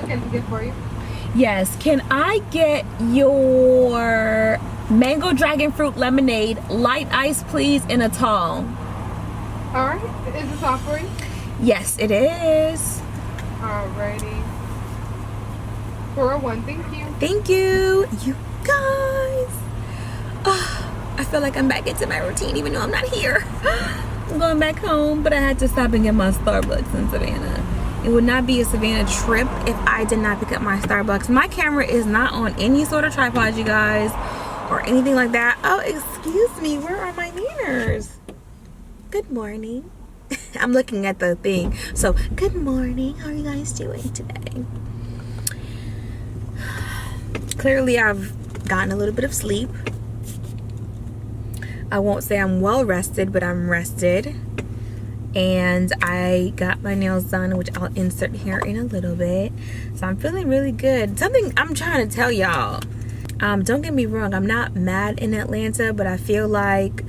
can I get for you? Yes. Can I get your mango dragon fruit lemonade, light ice, please, in a tall? All right. Is this all for you? Yes, it is. Alrighty. 401. Thank you. Thank you. You guys. Oh, I feel like I'm back into my routine, even though I'm not here. I'm going back home, but I had to stop and get my Starbucks in Savannah. It would not be a Savannah trip if I did not pick up my Starbucks. My camera is not on any sort of tripod, you guys, or anything like that. Oh, excuse me. Where are my manners? Good morning. I'm looking at the thing. So, good morning. How are you guys doing today? Clearly, I've gotten a little bit of sleep. I won't say I'm well rested, but I'm rested. And I got my nails done, which I'll insert here in a little bit. So I'm feeling really good. Something I'm trying to tell y'all. Don't get me wrong, I'm not mad in Atlanta, but I feel like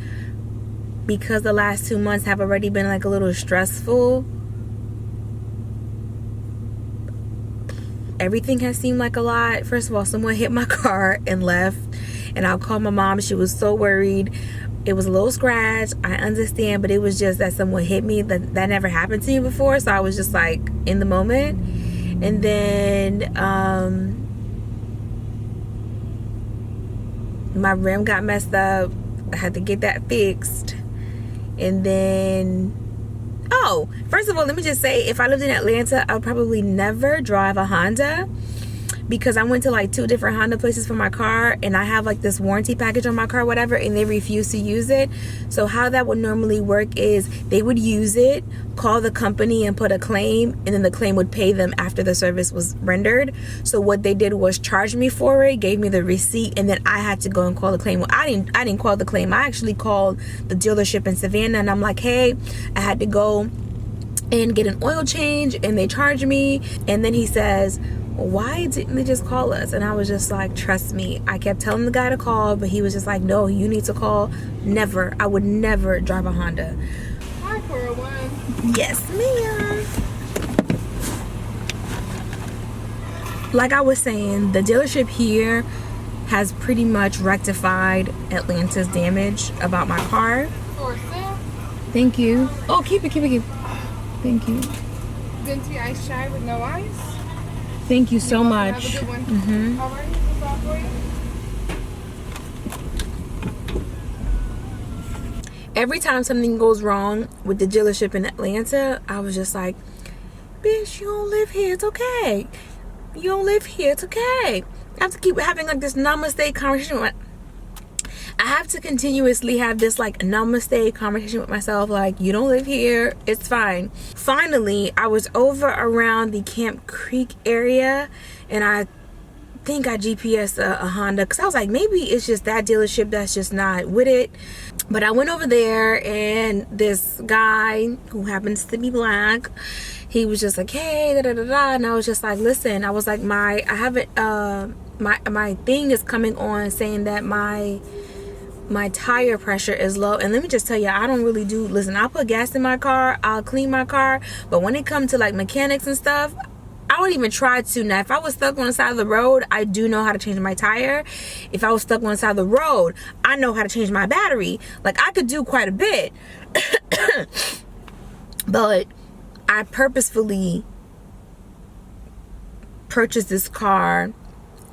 because the last 2 months have already been like a little stressful, everything has seemed like a lot. First of all, someone hit my car and left, and I'll call my mom. She was so worried. It was a little scratch, I understand, but it was just that someone hit me. That never happened to me before, so I was just like in the moment. And then my rim got messed up. I had to get that fixed. And then, oh, first of all, let me just say, if I lived in Atlanta, I would probably never drive a Honda, because I went to like 2 different Honda places for my car, and I have like this warranty package on my car, whatever, and they refuse to use it. So how that would normally work is they would use it, call the company and put a claim, and then the claim would pay them after the service was rendered. So what they did was charge me for it, gave me the receipt, and then I had to go and call the claim. Well, I didn't call the claim. I actually called the dealership in Savannah, and I'm like, hey, I had to go and get an oil change, and they charged me. And then he says, why didn't they just call us? And I was just like, trust me. I kept telling the guy to call, but he was just like, no, you need to call. Never. I would never drive a Honda. Hi, 401. Yes, ma'am. Like I was saying, the dealership here has pretty much rectified Atlanta's damage about my car. For sale. Thank you. Oh, keep it. Thank you. Venti ice chai with no ice. Thank you so much. Have a good one. Mm-hmm. All right, is this all for you? Every time something goes wrong with the dealership in Atlanta, I was just like, bitch, you don't live here, it's okay. You don't live here, it's okay. I have to keep having like this namaste conversation with I have to continuously have this like namaste conversation with myself, like, you don't live here, it's fine. Finally, I was over around the Camp Creek area, and I think I GPSed a Honda, because I was like, maybe it's just that dealership that's just not with it. But I went over there, and this guy who happens to be black, he was just like, hey, da da da da, and I was just like, listen, I was like, my thing is coming on saying that my tire pressure is low. And let me just tell you, I don't really do, listen, I'll put gas in my car, I'll clean my car, but when it comes to like mechanics and stuff, I wouldn't even try to. Now, if I was stuck on the side of the road, I do know how to change my tire. If I was stuck on the side of the road, I know how to change my battery. Like, I could do quite a bit. But I purposefully purchased this car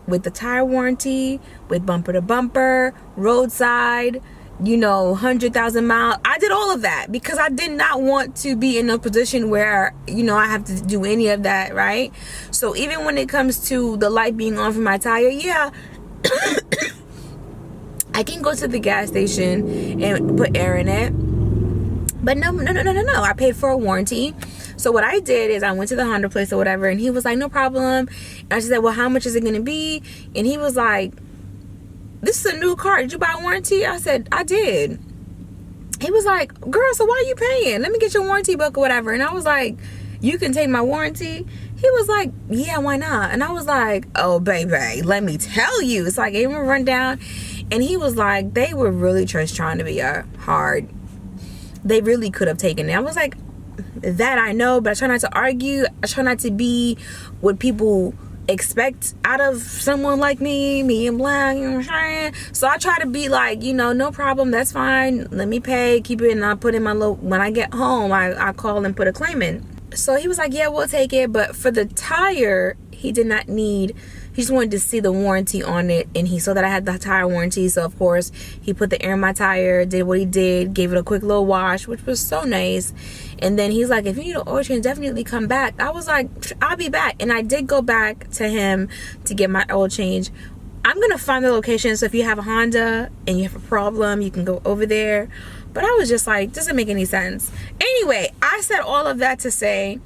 with the tire warranty, with bumper to bumper, roadside, 100,000 miles. I did all of that because I did not want to be in a position where, I have to do any of that, right? So even when it comes to the light being on for my tire, yeah, I can go to the gas station and put air in it. But no, I paid for a warranty. So what I did is I went to the Honda place or whatever, and he was like, no problem. And I said, well, how much is it going to be? And he was like, this is a new car. Did you buy a warranty? I said, I did. He was like, girl, so why are you paying? Let me get your warranty book or whatever. And I was like, you can take my warranty? He was like, yeah, why not? And I was like, oh, baby, let me tell you. It's like, gave him a rundown. And he was like, they were really just trying to be hard. They really could have taken it. I was like, that I know, but I try not to argue. I try not to be what people expect out of someone like me and black, you know what I'm saying? So I try to be like, you know, no problem, that's fine, let me pay, keep it, and I'll put in my little, when I get home, I call and put a claim in. So he was like, yeah, we'll take it. But for the tire, he did not need, he just wanted to see the warranty on it, and he saw that I had the tire warranty. So of course he put the air in my tire, did what he did, gave it a quick little wash, which was so nice. And then he's like, if you need an oil change, definitely come back. I was like, I'll be back. And I did go back to him to get my oil change. I'm gonna find the location, so if you have a Honda and you have a problem, you can go over there. But I was just like, doesn't make any sense. Anyway, I said all of that to say,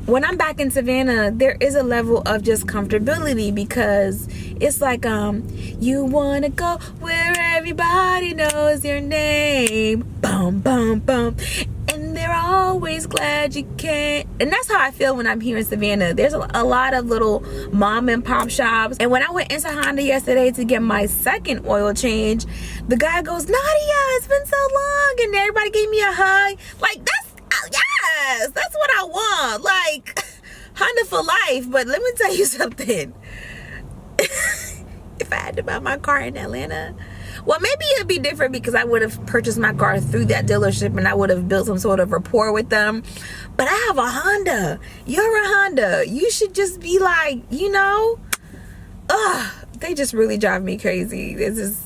when I'm back in Savannah, there is a level of just comfortability, because it's like, you wanna go where everybody knows your name, bum bum bum, and they're always glad you can. And that's how I feel when I'm here in Savannah. There's a lot of little mom and pop shops. And when I went into Honda yesterday to get my second oil change, the guy goes, Nadia, it's been so long, and everybody gave me a hug. Like, yes, that's what I want. Like, Honda for life. But let me tell you something. If I had to buy my car in Atlanta, well, maybe it'd be different, because I would have purchased my car through that dealership and I would have built some sort of rapport with them. But I have a Honda. You're a Honda. You should just be like, you know, they just really drive me crazy. This is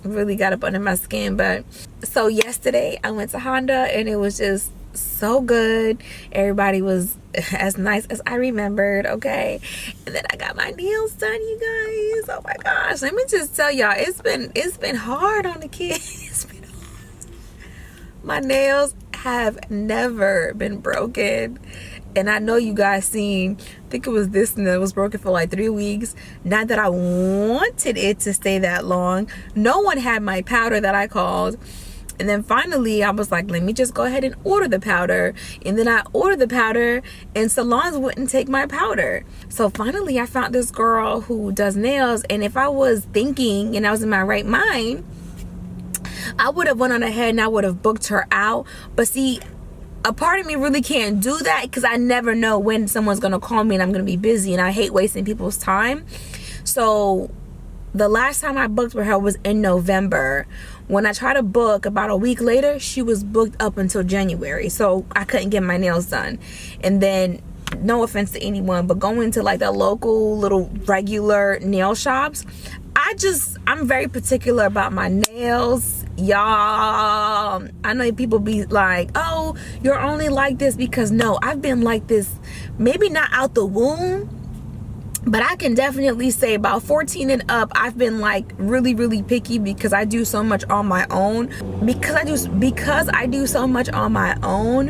really got up under my skin. But so yesterday I went to Honda and it was just so good. Everybody was as nice as I remembered, okay? And then I got my nails done, you guys. Oh my gosh, let me just tell y'all, it's been hard on the kids. It's been hard. My nails have never been broken, and I know you guys seen, I think it was this nail was broken for like 3 weeks. Not that I wanted it to stay that long. No one had my powder that I called. And then finally I was like, let me just go ahead and order the powder. And then I ordered the powder and salons wouldn't take my powder. So finally I found this girl who does nails, and if I was thinking and I was in my right mind, I would have went on ahead and I would have booked her out. But see, a part of me really can't do that, because I never know when someone's gonna call me and I'm gonna be busy, and I hate wasting people's time. So the last time I booked with her was in November. When I tried to book about a week later, she was booked up until January. So I couldn't get my nails done. And then, no offense to anyone, but going to like the local little regular nail shops, I'm very particular about my nails. Y'all, I know people be like, oh, you're only like this because, no, I've been like this, maybe not out the womb, but I can definitely say about 14 and up, I've been like really, really picky, because I do so much on my own. Because I do so much on my own,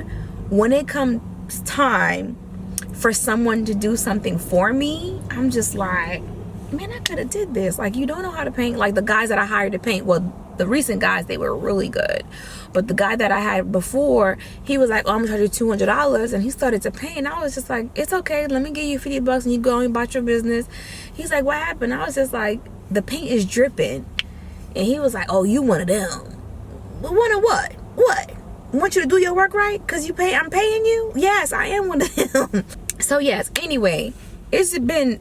when it comes time for someone to do something for me, I'm just like, man, I could have did this. Like, you don't know how to paint. Like the guys that I hired to paint, well, the recent guys, they were really good. But the guy that I had before, he was like, oh, I'm gonna charge you $200, and he started to paint. And I was just like, it's okay, let me give you $50 and you go about your business. He's like, what happened? I was just like, the paint is dripping. And he was like, oh, you one of them. Well, one of what? What? I want you to do your work right? Because I'm paying you? Yes, I am one of them. So yes, anyway, it's been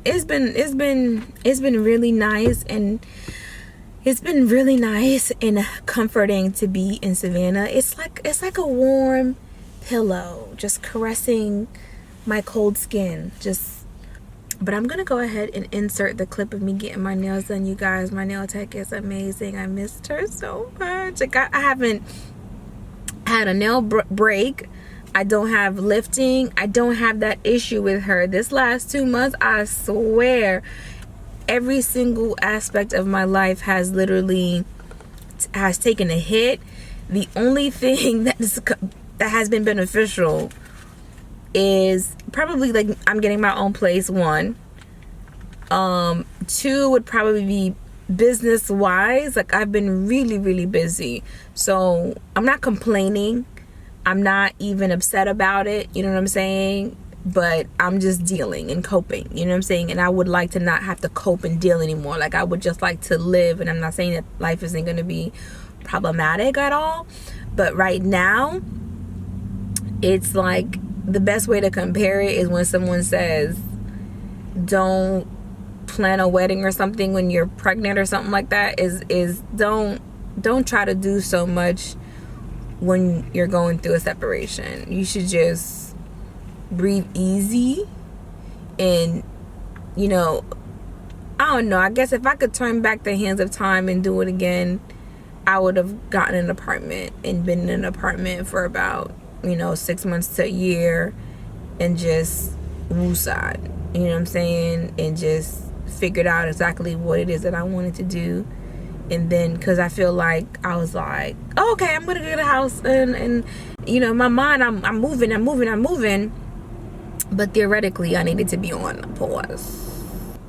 really nice, and it's been really nice and comforting to be in Savannah. It's like a warm pillow just caressing my cold skin. But I'm gonna go ahead and insert the clip of me getting my nails done, you guys. My nail tech is amazing. I missed her so much. Like, I haven't had a nail break. I don't have lifting. I don't have that issue with her. This last 2 months, I swear, every single aspect of my life has literally taken a hit. The only thing that has been beneficial is probably like I'm getting my own place, 1. 2 would probably be business wise. Like, I've been really, really busy, so I'm not complaining. I'm not even upset about it, you know what I'm saying? But I'm just dealing and coping, you know what I'm saying? And I would like to not have to cope and deal anymore. Like, I would just like to live. And I'm not saying that life isn't going to be problematic at all, but right now it's like the best way to compare it is when someone says don't plan a wedding or something when you're pregnant or something like that, is don't try to do so much when you're going through a separation. You should just breathe easy. And you know, I don't know, I guess if I could turn back the hands of time and do it again, I would have gotten an apartment and been in an apartment for about, 6 months to a year and just woosad, you know what I'm saying, and just figured out exactly what it is that I wanted to do. And then, because I feel like I was like, oh, okay, I'm gonna get a house, and in my mind, I'm moving, but theoretically I needed to be on pause.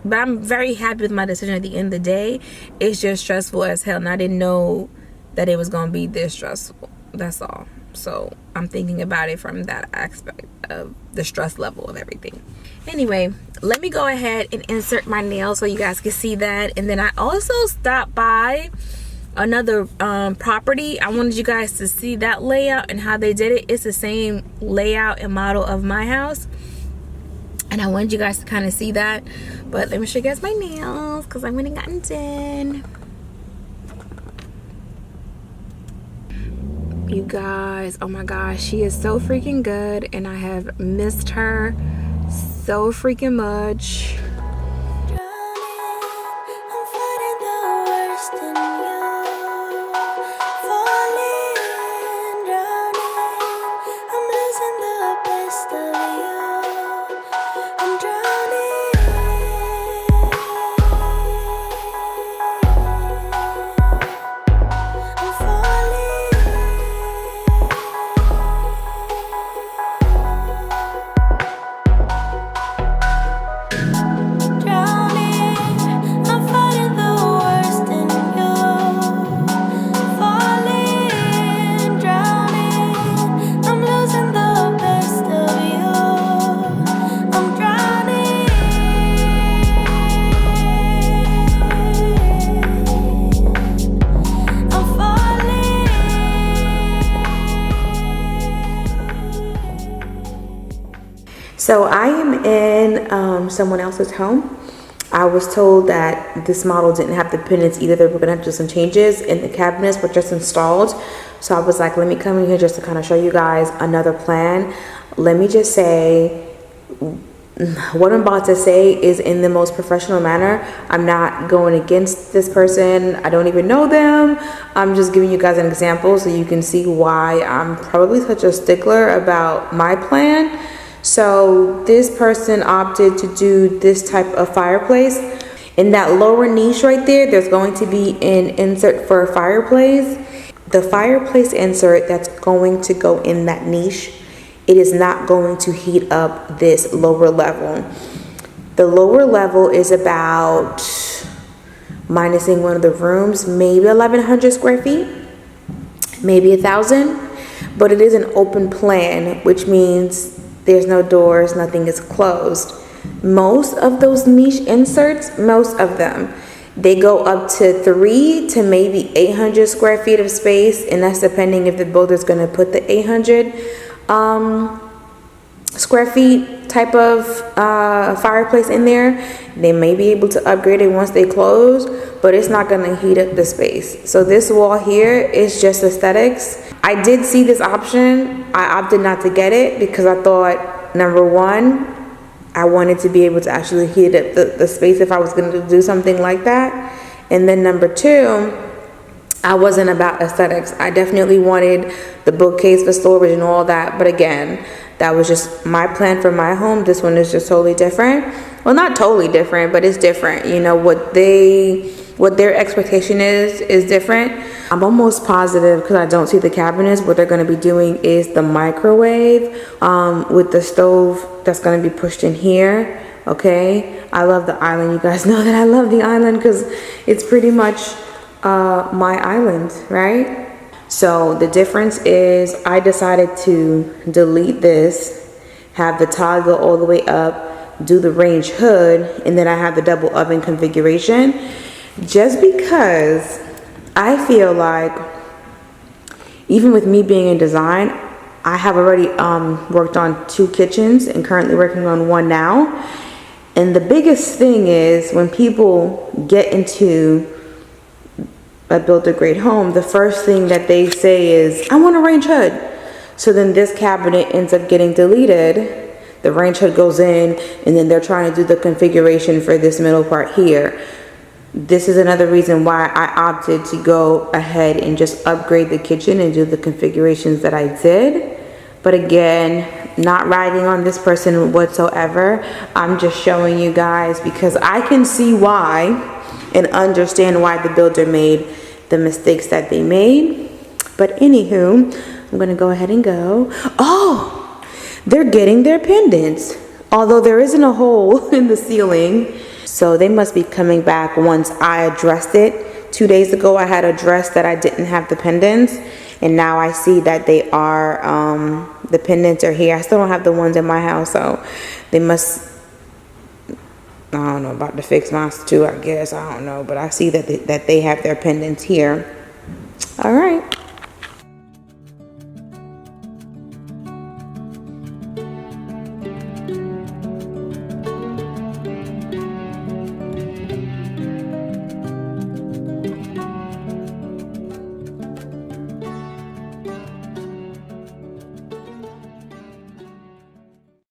But I'm very happy with my decision at the end of the day. It's just stressful as hell, and I didn't know that it was gonna be this stressful. That's all. So I'm thinking about it from that aspect of the stress level of everything. Anyway, let me go ahead and insert my nails so you guys can see that. And then I also stopped by another property. I wanted you guys to see that layout and how they did it. It's the same layout and model of my house, and I wanted you guys to kind of see that. But let me show you guys my nails because I went and gotten done. You guys, oh my gosh, she is so freaking good, and I have missed her so freaking much. So I am in someone else's home. I was told that this model didn't have the pendants either. They were gonna have to do some changes, and the cabinets were just installed. So I was like, let me come in here just to kind of show you guys another plan. Let me just say, what I'm about to say is in the most professional manner. I'm not going against this person. I don't even know them. I'm just giving you guys an example so you can see why I'm probably such a stickler about my plan. So this person opted to do this type of fireplace. In that lower niche right there, there's going to be an insert for a fireplace. The fireplace insert that's going to go in that niche, it is not going to heat up this lower level. The lower level is about, minusing one of the rooms, maybe 1,100 square feet, maybe 1,000, but it is an open plan, which means there's no doors, nothing is closed. Most of those niche inserts, most of them, they go up to 3 to maybe 800 square feet of space, and that's depending if the builder's gonna put the 800 square feet type of fireplace in there. They may be able to upgrade it once they close, but it's not gonna heat up the space. So this wall here is just aesthetics. I did see this option. I opted not to get it because I thought, number one, I wanted to be able to actually heat up the space if I was going to do something like that. And then number two, I wasn't about aesthetics. I definitely wanted the bookcase for storage and all that. But again, that was just my plan for my home. This one is just totally different. Well, not totally different, but it's different. You know, what their expectation is different. I'm almost positive, because I don't see the cabinets, what they're going to be doing is the microwave with the stove that's going to be pushed in here. Okay, I love the island. You guys know that I love the island because it's pretty much my island, right? So the difference is I decided to delete this, have the tile go all the way up, do the range hood, and then I have the double oven configuration, just because I feel like, even with me being in design, I have already worked on 2 kitchens and currently working on 1 now. And the biggest thing is when people get into a build-a-grade home, the first thing that they say is, I want a range hood. So then this cabinet ends up getting deleted. The range hood goes in, and then they're trying to do the configuration for this middle part here. This is another reason why I opted to go ahead and just upgrade the kitchen and do the configurations that I did. But again, not ragging on this person whatsoever. I'm just showing you guys because I can see why and understand why the builder made the mistakes that they made. But anywho, I'm gonna go ahead and go. Oh, they're getting their pendants. Although there isn't a hole in the ceiling. So they must be coming back once I addressed it. 2 days ago, I had addressed that I didn't have the pendants. And now I see that they are, the pendants are here. I still don't have the ones in my house, so they must, I don't know, about to fix mine too, I guess. I don't know, but I see that they have their pendants here. All right.